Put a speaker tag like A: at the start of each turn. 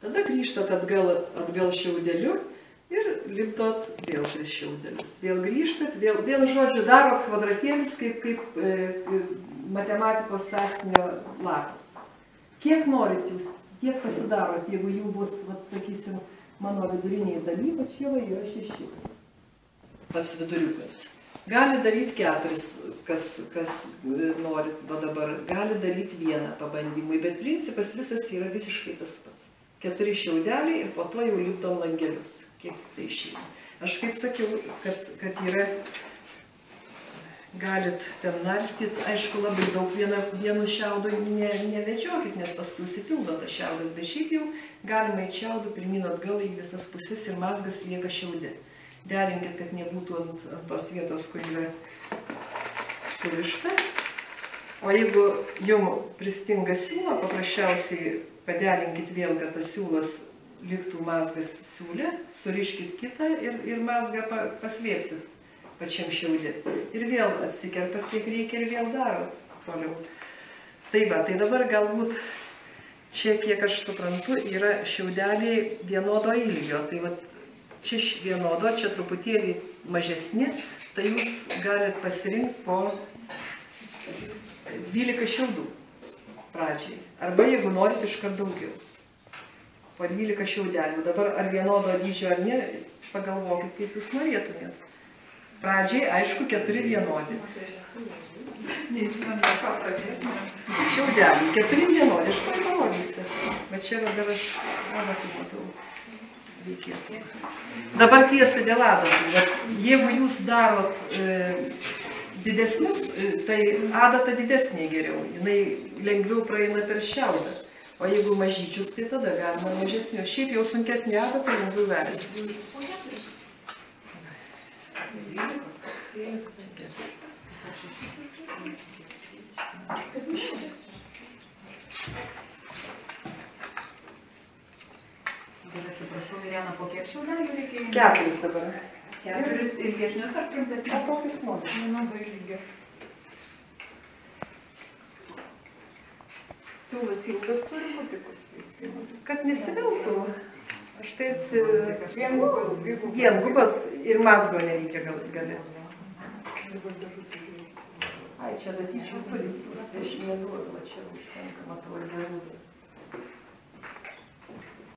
A: Tada grįžtat atgal šiaudeliu ir lipdot vėl prie šiaudelius. Vėl grįžtat, vėl žodžiu daro kvadratėlius kaip matematikos sąsiuvinio lapas. Kiek norit jūs, tiek pasidarot, jeigu jų bus, vat, sakysim, mano viduriniai daly, va čia va yra 6. Pats viduriukas. Gali daryti 4, kas norit, va dabar. Gali daryti 1 pabandymui, bet principas visas yra visiškai tas pats. 4 šiaudeliai ir po to jau lipdom langelius. Kiek tai išeina. Aš kaip sakiau, kad yra, galit ten narstyti, aišku, labai daug vienu šiaudu nevedžiokit, nes paskui užsipildo tas šiaudas, bet šiaip jau galima į šiaudų pirmyn atgal į visas puses ir mazgas lieka šiaude. Derinkit, kad nebūtų ant tos vietos, kur yra surišta. O jeigu jums pristinga siūlo, paprasčiausiai paderinkit vėl, kad tas siūlas liktų mazgas siūlė, suriškit kitą ir mazgą paslėpsit pačiam šiaudė. Ir vėl atsikerpat, kiek reikia ir vėl darot toliau. Tai va, tai dabar galbūt čia, kiek aš suprantu, yra šiaudeliai vienodo ilgio. Tai va, čia vienodo, čia truputėlį mažesni, tai jūs galit pasirinkti po 12 šiaudų pradžiai. Arba jeigu norit iškart daugiau. Po 12 šiaudelių. Dabar ar vienodo dydžio ar ne, pagalvokit, kaip jūs norėtumėt. Pradžiai, aišku, 4 vienodi. Šiaudeliai, 4 vienodi, aš tai parodysiu. Bet čia dabar aš adatų matau. Reikėtų. Dabar tiesa dėl adatų. Jeigu jūs darot didesnius, tai adata didesnė geriau. Jinai lengviau praeina per šiaudą. O jeigu mažyčius, tai tada galima mažesnių. Šiaip jau sunkesnė adata lengviau versi.
B: Atsiprašau, Irena, po kiek šiaudelių reikia?
A: 4 dabar.
B: 4 ilgesnius ar trumpesnius?
A: Kokius norit?
B: Labai ilgi.
A: Siūlas ilgas turi būti paskui. Kad nesiveltų. Aš tai viengubas ir mazgo nereikia gale. Ai, čia datyčiau turi. Aš mėnuoju, va čia užtenka, matau, ir gerūzą.